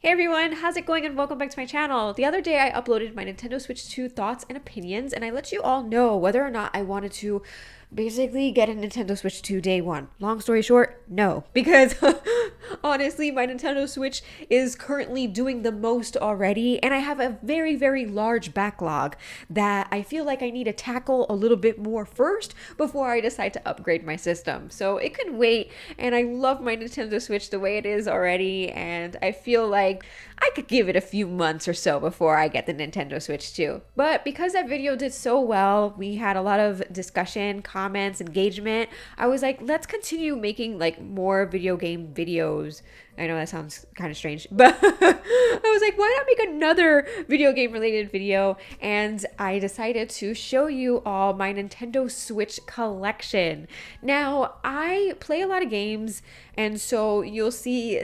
Hey everyone, how's it going and welcome back to my channel. The other day I uploaded my Nintendo Switch 2 thoughts and opinions and I let you all know whether or not I wanted to basically get a Nintendo Switch 2 day one. Long story short, no. Because honestly, my Nintendo Switch is currently doing the most already and I have a very large backlog that I feel like I need to tackle a little bit more first before I decide to upgrade my system. So it can wait, and I love my Nintendo Switch the way it is already, and I feel like I could give it a few months or so before I get the Nintendo Switch 2. But because that video did so well, we had a lot of discussion, comments, engagement. I was like, let's continue making like more video game videos. I know that sounds kind of strange, but I was like, why not make another video game related video? And I decided to show you all my Nintendo Switch collection. Now, I play a lot of games, and so you'll see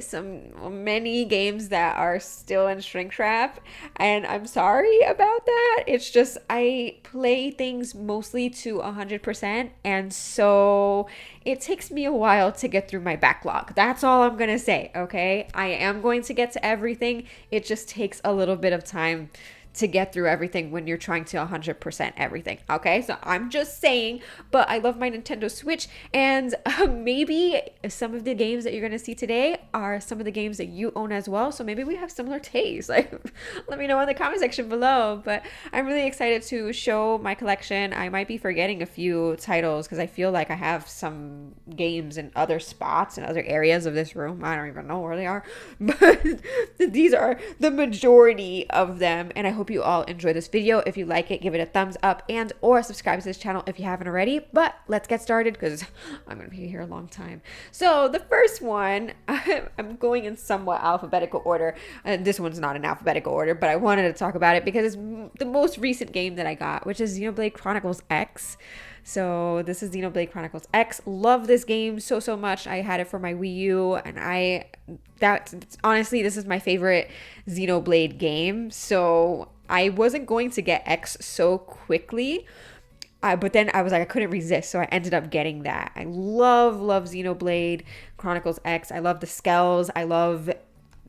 many games that are still in shrink wrap, and I'm sorry about that. It's just I play things mostly to 100%, and so it takes me a while to get through my backlog. That's all I'm gonna say, okay? I am going to get to everything. It just takes a little bit of time to get through everything when you're trying to 100% everything. Okay, so I'm just saying, but I love my Nintendo Switch, and maybe some of the games that you're gonna see today are some of the games that you own as well. So maybe we have similar tastes. Like, let me know in the comment section below. But I'm really excited to show my collection. I might be forgetting a few titles because I feel like I have some games in other spots and other areas of this room. I don't even know where they are, but these are the majority of them, and I hope you all enjoy this video. If you like it, give it a thumbs up and or subscribe to this channel if you haven't already. But let's get started because I'm going to be here a long time. So the first one, I'm going in somewhat alphabetical order. This one's not in alphabetical order, but I wanted to talk about it because it's the most recent game that I got, which is Xenoblade Chronicles X. So this is Xenoblade Chronicles X. Love this game so much. I had it for my Wii U, and honestly, this is my favorite Xenoblade game. So I wasn't going to get X so quickly. But then I was like, I couldn't resist, so I ended up getting that. I love Xenoblade Chronicles X. I love the skells. I love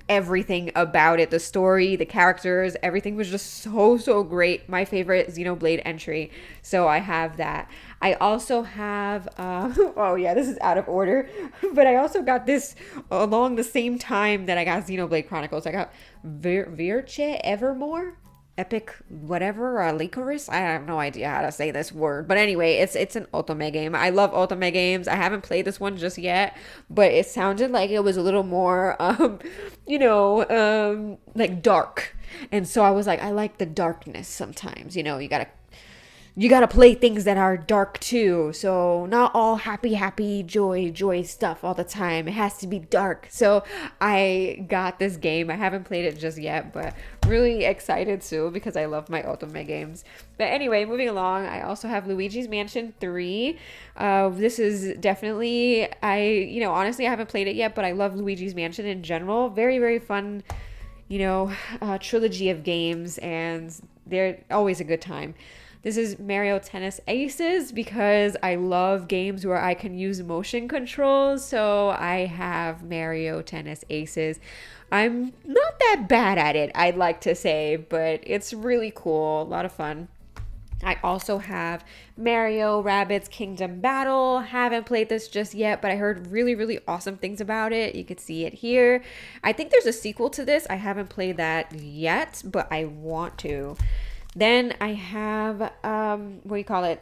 everything about it. The story, the characters, everything was just so great. My favorite Xenoblade entry. So I have that. I also have, oh yeah, this is out of order, but I also got this along the same time that I got Xenoblade Chronicles. I got Virche Evermore? Epic whatever, Licorice? I have no idea how to say this word. But anyway, it's an Otome game. I love Otome games. I haven't played this one just yet, but it sounded like it was a little more, like dark. And so I was like, I like the darkness sometimes. You gotta play things that are dark too. So not all happy, joy stuff all the time. It has to be dark. So I got this game. I haven't played it just yet, but really excited too because I love my Otome games. But anyway, moving along, I also have Luigi's Mansion 3. This is definitely, honestly, I haven't played it yet, but I love Luigi's Mansion in general. Very fun, trilogy of games, and they're always a good time. This is Mario Tennis Aces because I love games where I can use motion controls. So I have Mario Tennis Aces. I'm not that bad at it, I'd like to say, but it's really cool. A lot of fun. I also have Mario Rabbids Kingdom Battle. Haven't played this just yet, but I heard really awesome things about it. You could see it here. I think there's a sequel to this. I haven't played that yet, but I want to. Then I have,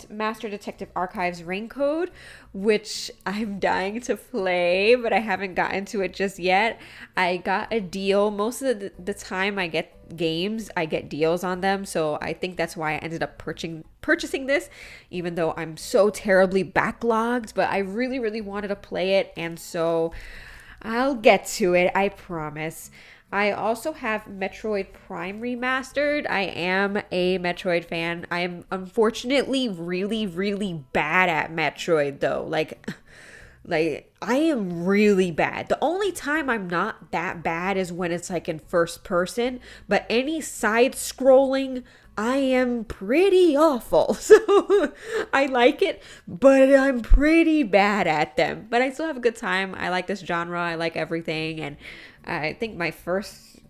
Master Detective Archives Ring Code, which I'm dying to play, but I haven't gotten to it just yet. I got a deal. Most of the time I get games, I get deals on them, so I think that's why I ended up purchasing this, even though I'm so terribly backlogged, but I really wanted to play it, and so I'll get to it, I promise. I also have Metroid Prime Remastered. I am a Metroid fan. I am unfortunately really bad at Metroid though. Like I am really bad. The only time I'm not that bad is when it's like in first person, but any side scrolling, I am pretty awful. So I like it, but I'm pretty bad at them. But I still have a good time. I like this genre. I like everything. And I think my first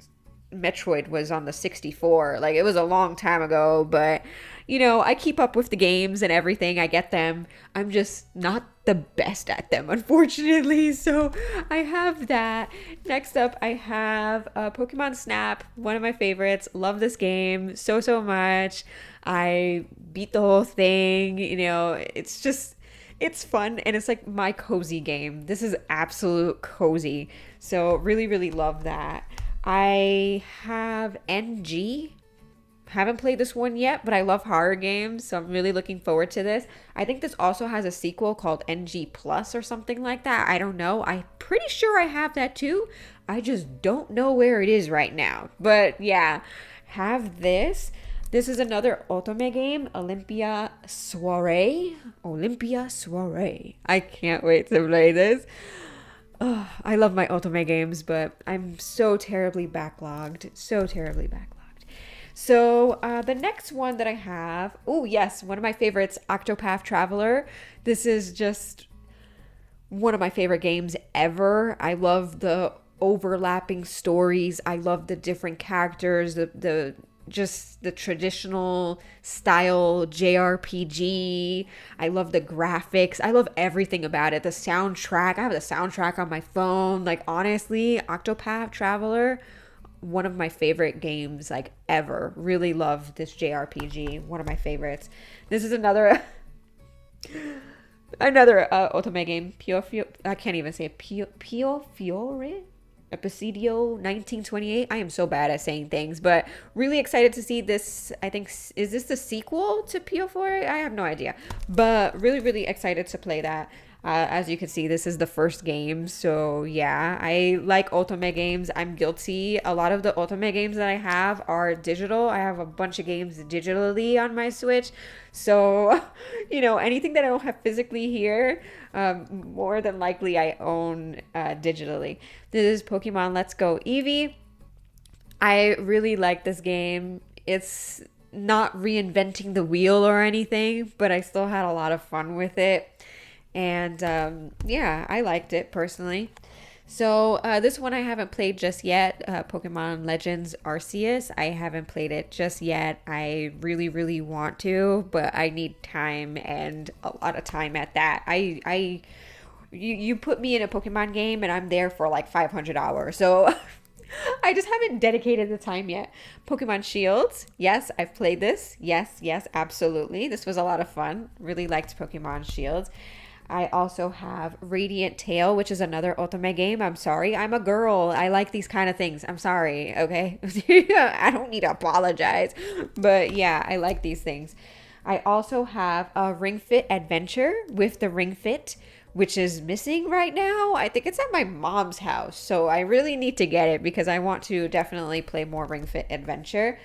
Metroid was on the 64. Like, it was a long time ago, but you know, I keep up with the games and everything. I get them. I'm just not the best at them, unfortunately. So I have that. Next up, I have Pokemon Snap, one of my favorites. Love this game so, so much. I beat the whole thing. You know, it's just, it's fun and it's like my cozy game. This is absolute cozy. So really, really love that. I have NG. Haven't played this one yet, but I love horror games, so I'm really looking forward to this. I think this also has a sequel called NG Plus or something like that. I don't know. I'm pretty sure I have that too. I just don't know where it is right now. But yeah, have this. This is another Otome game, Olympia Soiree. Olympia Soiree. I can't wait to play this. Oh, I love my Otome games, but I'm so terribly backlogged. So terribly backlogged. So the next one that I have, oh yes, one of my favorites, Octopath Traveler. This is just one of my favorite games ever. I love the overlapping stories. I love the different characters, the just the traditional style JRPG. I love the graphics. I love everything about it. The soundtrack. I have the soundtrack on my phone. Like, honestly, Octopath Traveler, one of my favorite games like ever. Really love this JRPG. One of my favorites. This is another Otome game. I can't even say it. Pio Fiore? Episodio 1928. I am so bad at saying things, but really excited to see this. I think, is this the sequel to Pio Fiore? I have no idea, but really, really excited to play that. As you can see, this is the first game. So yeah, I like Otome games. I'm guilty. A lot of the Otome games that I have are digital. I have a bunch of games digitally on my Switch. So, you know, anything that I don't have physically here, more than likely I own digitally. This is Pokemon Let's Go Eevee. I really like this game. It's not reinventing the wheel or anything, but I still had a lot of fun with it. And yeah, I liked it personally. So this one I haven't played just yet. Pokemon Legends Arceus. I haven't played it just yet. I really, really want to, but I need time and a lot of time at that. You put me in a Pokemon game and I'm there for like 500 hours. So I just haven't dedicated the time yet. Pokemon Shields. Yes, I've played this. Yes, absolutely. This was a lot of fun. Really liked Pokemon Shields. I also have Radiant Tail, which is another Otome game. I'm sorry. I'm a girl. I like these kind of things. I'm sorry. Okay. I don't need to apologize. But yeah, I like these things. I also have a Ring Fit Adventure with the Ring Fit, which is missing right now. I think it's at my mom's house. So I really need to get it because I want to definitely play more Ring Fit Adventure.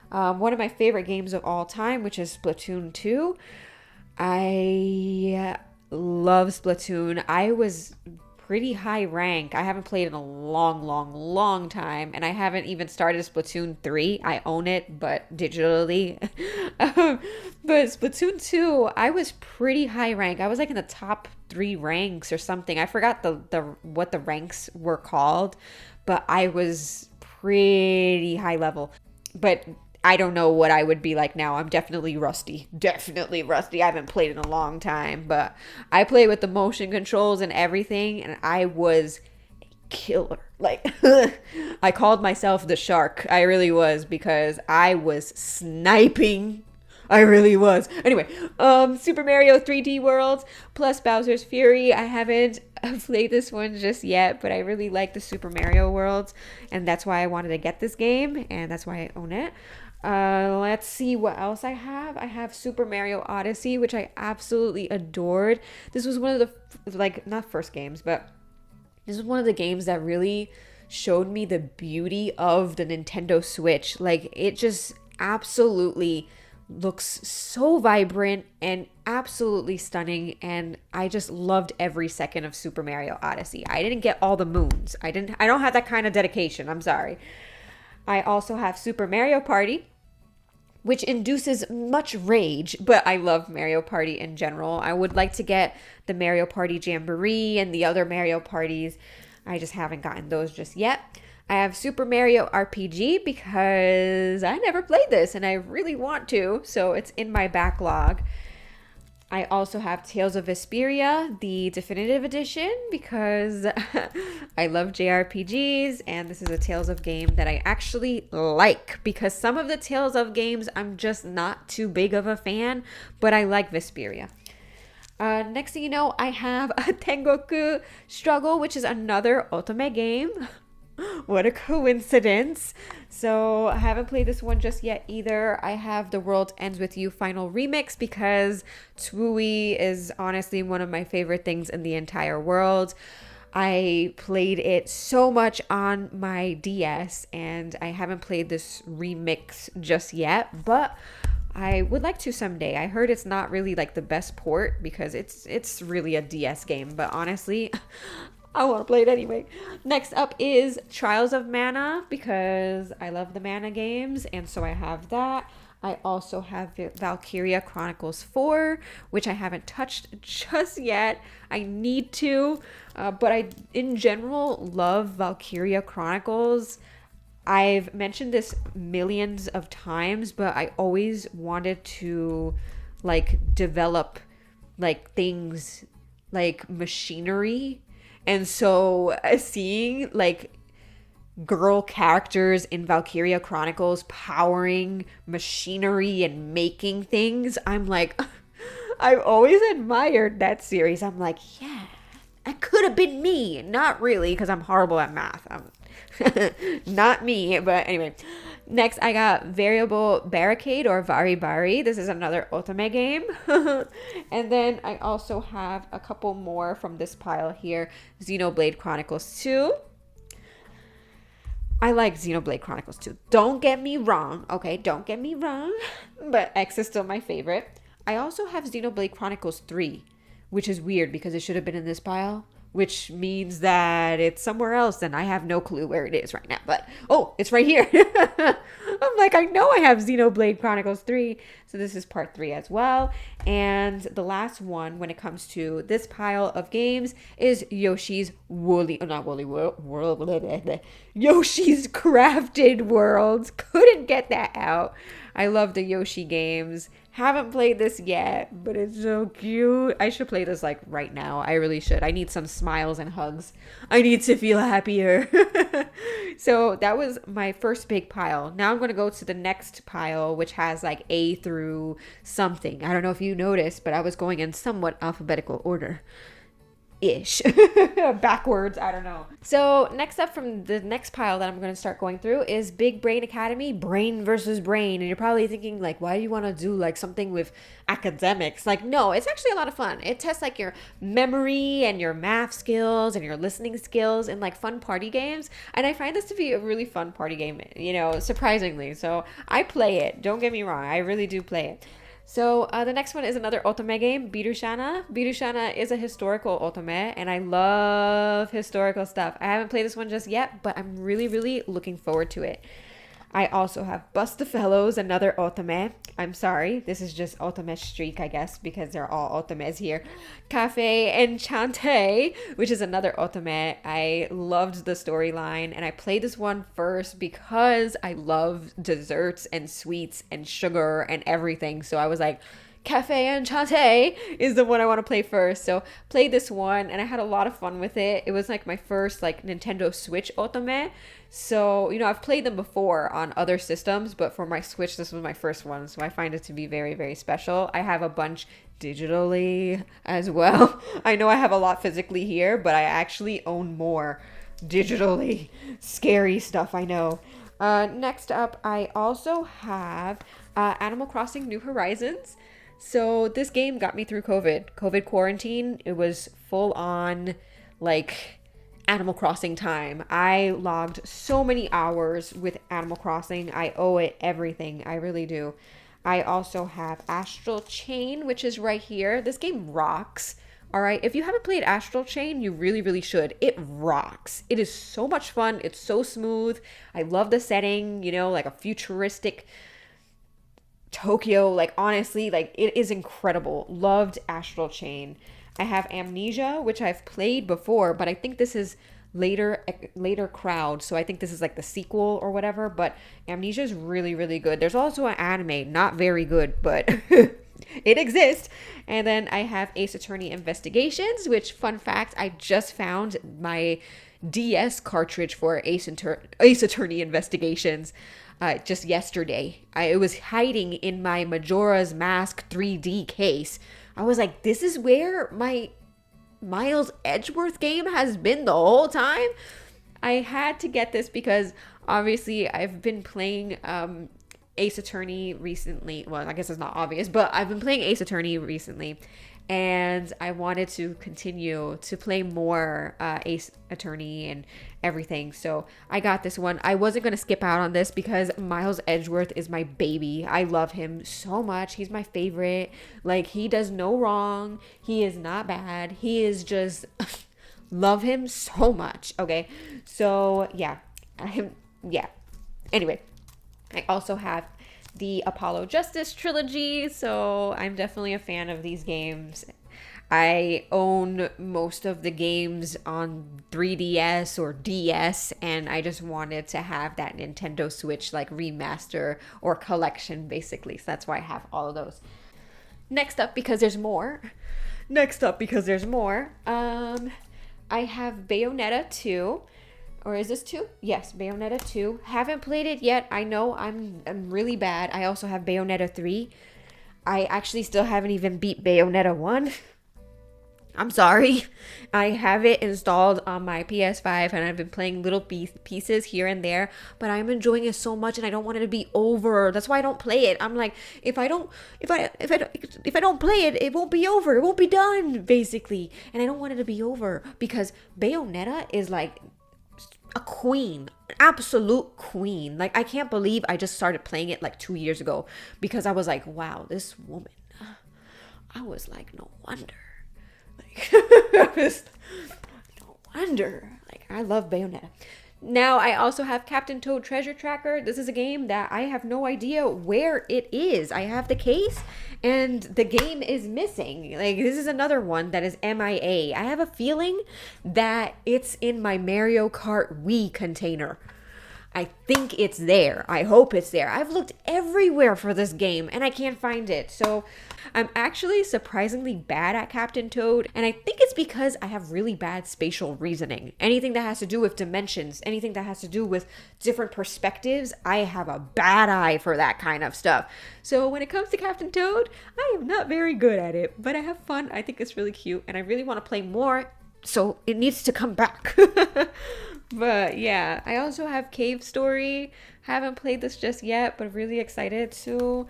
One of my favorite games of all time, which is Splatoon 2. I love Splatoon. I was pretty high rank. I haven't played in a long time, and I haven't even started Splatoon 3. I own it, but digitally. But Splatoon 2, I was pretty high rank. I was like in the top 3 ranks or something. I forgot the what the ranks were called, but I was pretty high level. But I don't know what I would be like now. I'm definitely rusty. Definitely rusty. I haven't played in a long time, but I play with the motion controls and everything, and I was a killer. Like, I called myself the shark. I really was, because I was sniping. I really was. Anyway, Super Mario 3D World plus Bowser's Fury. I haven't played this one just yet, but I really like the Super Mario Worlds, and that's why I wanted to get this game, and that's why I own it. Let's see what else I have. I have Super Mario Odyssey, which I absolutely adored. This was one of the, like, not first games, but this was one of the games that really showed me the beauty of the Nintendo Switch. Like, it just absolutely looks so vibrant and absolutely stunning, and I just loved every second of Super Mario Odyssey. I didn't get all the moons. I don't have that kind of dedication. I'm sorry. I also have Super Mario Party, which induces much rage, but I love Mario Party in general. I would like to get the Mario Party Jamboree and the other Mario Parties. I just haven't gotten those just yet. I have Super Mario RPG because I never played this and I really want to, so it's in my backlog. I also have Tales of Vesperia, the definitive edition, because I love JRPGs, and this is a Tales of game that I actually like, because some of the Tales of games I'm just not too big of a fan, but I like Vesperia. Next thing you know, I have a Tengoku Struggle, which is another Otome game. What a coincidence. So I haven't played this one just yet either. I have The World Ends With You Final Remix because Tsui is honestly one of my favorite things in the entire world. I played it so much on my DS and I haven't played this remix just yet, but I would like to someday. I heard it's not really like the best port because it's really a DS game, but honestly, I want to play it anyway. Next up is Trials of Mana because I love the Mana games, and so I have that. I also have Valkyria Chronicles 4, which I haven't touched just yet. I need to, but I, in general, love Valkyria Chronicles. I've mentioned this millions of times, but I always wanted to, like, develop, like, things like machinery. And so seeing like girl characters in Valkyria Chronicles powering machinery and making things, I'm like, I've always admired that series. I'm like, yeah, that could have been me. Not really, because I'm horrible at math. Not me, but anyway. Next, I got Variable Barricade or Vari Bari. This is another Otome game. And then I also have a couple more from this pile here. Xenoblade Chronicles 2. I like Xenoblade Chronicles 2. Don't get me wrong, okay? Don't get me wrong. But X is still my favorite. I also have Xenoblade Chronicles 3, which is weird because it should have been in this pile, which means that it's somewhere else and I have no clue where it is right now. But, oh, it's right here. I'm like, I know I have Xenoblade Chronicles 3. So this is part 3 as well. And the last one when it comes to this pile of games is Yoshi's Woolly, oh, not Woolly World, Yoshi's Crafted Worlds. Couldn't get that out. I love the Yoshi games. Haven't played this yet, but it's so cute. I should play this like right now. I really should. I need some smiles and hugs. I need to feel happier. So that was my first big pile. Now I'm going to go to the next pile, which has like A through something. I don't know if you noticed, but I was going in somewhat alphabetical order. Ish. Backwards, I don't know. So next up from the next pile that I'm going to start going through is Big Brain Academy, Brain versus Brain. And you're probably thinking like, why do you want to do like something with academics? Like, no, it's actually a lot of fun. It tests like your memory and your math skills and your listening skills and like fun party games. And I find this to be a really fun party game, you know, surprisingly. So I play it. Don't get me wrong. I really do play it. So the next one is another Otome game, Birushana. Birushana is a historical Otome, and I love historical stuff. I haven't played this one just yet, but I'm really, really looking forward to it. I also have Bust the Fellows, another Otome. I'm sorry, this is just Otome streak, I guess, because they're all Otomes here. Cafe Enchante, which is another Otome. I loved the storyline, and I played this one first because I love desserts and sweets and sugar and everything. So I was like, Cafe Enchante is the one I want to play first. So played this one and I had a lot of fun with it. It was like my first like Nintendo Switch Otome. So, you know, I've played them before on other systems, but for my Switch, this was my first one. So I find it to be very, very special. I have a bunch digitally as well. I know I have a lot physically here, but I actually own more digitally. Scary stuff, I know. Next up, I also have Animal Crossing New Horizons. So this game got me through COVID quarantine. It was full on like Animal Crossing time. I logged so many hours with Animal Crossing. I owe it everything. I really do. I also have Astral Chain, which is right here. This game rocks. All right. If you haven't played Astral Chain, you really, really should. It rocks. It is so much fun. It's so smooth. I love the setting, you know, like a futuristic Tokyo, like honestly, like it is incredible. Loved Astral Chain. I have Amnesia, which I've played before, but I think this is later crowd. So I think this is like the sequel or whatever, but Amnesia is really, really good. There's also an anime, not very good, but it exists. And then I have Ace Attorney Investigations, which, fun fact, I just found my DS cartridge for Ace Attorney Investigations just yesterday. It was hiding in my Majora's Mask 3D case. I was like, this is where my Miles Edgeworth game has been the whole time. I had to get this because obviously I've been playing Ace Attorney recently. Well, I guess it's not obvious, but I've been playing Ace Attorney recently, and I wanted to continue to play more Ace Attorney and everything. So I got this one. I wasn't going to skip out on this because Miles Edgeworth is my baby. I love him so much. He's my favorite. Like, he does no wrong. He is not bad. He is just love him so much. Okay. So yeah. Anyway, I also have the Apollo Justice trilogy, so I'm definitely a fan of these games. I own most of the games on 3DS or DS, and I just wanted to have that Nintendo Switch like remaster or collection, basically. So that's why I have all of those. Next up, because there's more, I have Bayonetta 2. Or is this 2? Yes, Bayonetta 2. Haven't played it yet. I know I'm really bad. I also have Bayonetta 3. I actually still haven't even beat Bayonetta 1. I'm sorry. I have it installed on my PS5 and I've been playing little pieces here and there, but I'm enjoying it so much and I don't want it to be over. That's why I don't play it. I'm like, if I don't play it, it won't be over. It won't be done, basically. And I don't want it to be over because Bayonetta is like a queen, an absolute queen. Like, I can't believe I just started playing it like 2 years ago because I was like, wow, this woman. I was like, no wonder. Like, no wonder. Like, I love Bayonetta. Now, I also have Captain Toad Treasure Tracker. This is a game that I have no idea where it is. I have the case and the game is missing. Like, this is another one that is MIA. I have a feeling that it's in my Mario Kart Wii container. I think it's there. I hope it's there. I've looked everywhere for this game and I can't find it. So I'm actually surprisingly bad at Captain Toad. And I think it's because I have really bad spatial reasoning. Anything that has to do with dimensions, anything that has to do with different perspectives, I have a bad eye for that kind of stuff. So when it comes to Captain Toad, I am not very good at it, but I have fun. I think it's really cute and I really want to play more. So it needs to come back. But yeah, I also have Cave Story. Haven't played this just yet, but really excited to.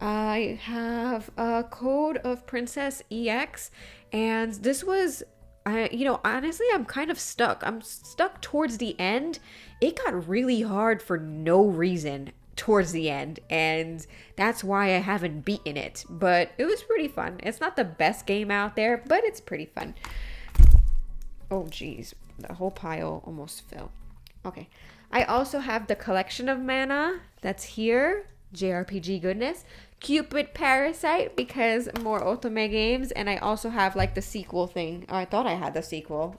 I have a Code of Princess EX, and this was, honestly, I'm kind of stuck. I'm stuck towards the end. It got really hard for no reason towards the end, and that's why I haven't beaten it. But it was pretty fun. It's not the best game out there, but it's pretty fun. Oh, geez. The whole pile almost fell. Okay. I also have the Collection of Mana that's here. JRPG goodness. Cupid Parasite because more Otome games. And I also have like the sequel thing. I thought I had the sequel.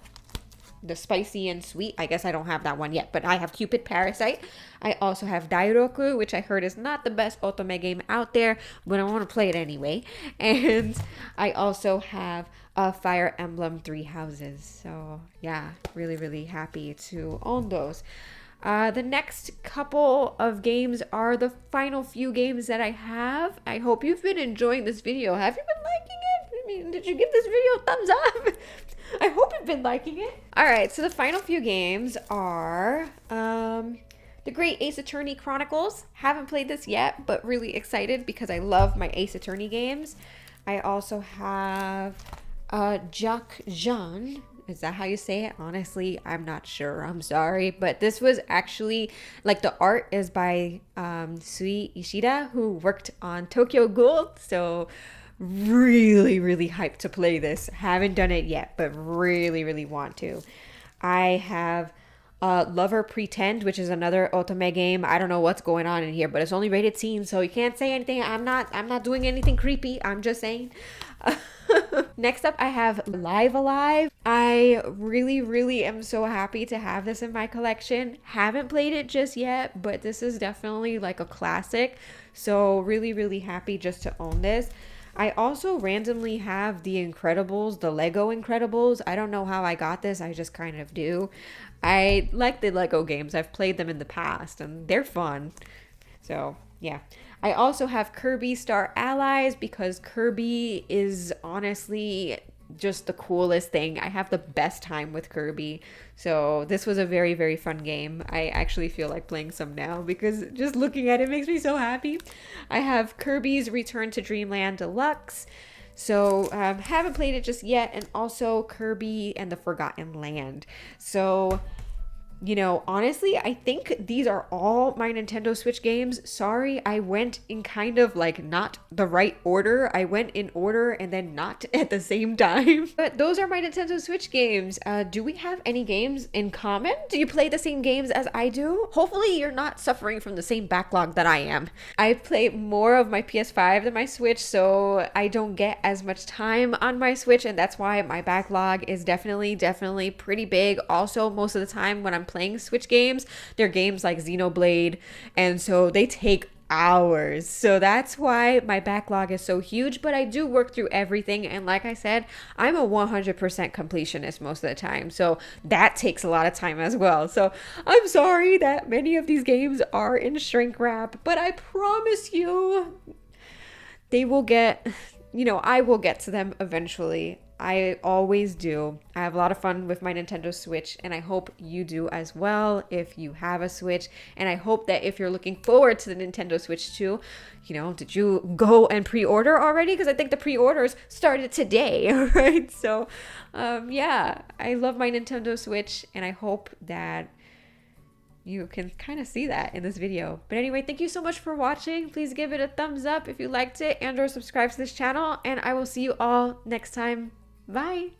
The Spicy and Sweet. I guess I don't have that one yet. But I have Cupid Parasite. I also have Dairoku, which I heard is not the best Otome game out there. But I want to play it anyway. And I also have Fire Emblem Three Houses. So yeah, really, really happy to own those. The next couple of games are the final few games that I have. I hope you've been enjoying this video. Have you been liking it? I mean, did you give this video a thumbs up? I hope you've been liking it. Alright, so the final few games are The Great Ace Attorney Chronicles. Haven't played this yet, but really excited because I love my Ace Attorney games. I also have Jacques Jean. Is that how you say it? Honestly, I'm not sure. I'm sorry. But this was actually, like, the art is by Sui Ishida, who worked on Tokyo Ghoul. So really, really hyped to play this. Haven't done it yet, but really, really want to. I have Lover Pretend, which is another otome game. I don't know what's going on in here, but it's only rated teen, so you can't say anything. I'm not doing anything creepy. I'm just saying. Next up, I have Live Alive. I really am so happy to have this in my collection. Haven't played it just yet, but this is definitely like a classic. So really happy just to own this. I also randomly have the Incredibles, the Lego Incredibles. I don't know how I got this. I just kind of do. I like the Lego games. I've played them in the past and they're fun. So, yeah. I also have Kirby Star Allies because Kirby is honestly just the coolest thing. I have the best time with Kirby. So this was a very fun game. I actually feel like playing some now because just looking at it makes me so happy. I have Kirby's Return to Dreamland Deluxe. So haven't played it just yet. And also Kirby and the Forgotten Land. So, you know, honestly, I think these are all my Nintendo Switch games. Sorry, I went in kind of like not the right order. I went in order and then not at the same time. But those are my Nintendo Switch games. Do we have any games in common? Do you play the same games as I do? Hopefully you're not suffering from the same backlog that I am. I play more of my PS5 than my Switch, so I don't get as much time on my Switch, and that's why my backlog is definitely pretty big. Also, most of the time when I'm playing Switch games, they're games like Xenoblade, and so they take hours. So that's why my backlog is so huge, but I do work through everything, and like I said, I'm a 100% completionist most of the time, so that takes a lot of time as well. So I'm sorry that many of these games are in shrink wrap, but I promise you they will get, you know, I will get to them eventually. I always do. I have a lot of fun with my Nintendo Switch, and I hope you do as well if you have a Switch. And I hope that if you're looking forward to the Nintendo Switch 2, you know, did you go and pre-order already? Because I think the pre-orders started today, right? So, yeah, I love my Nintendo Switch, and I hope that you can kind of see that in this video. But anyway, thank you so much for watching. Please give it a thumbs up if you liked it and or subscribe to this channel, and I will see you all next time. Bye.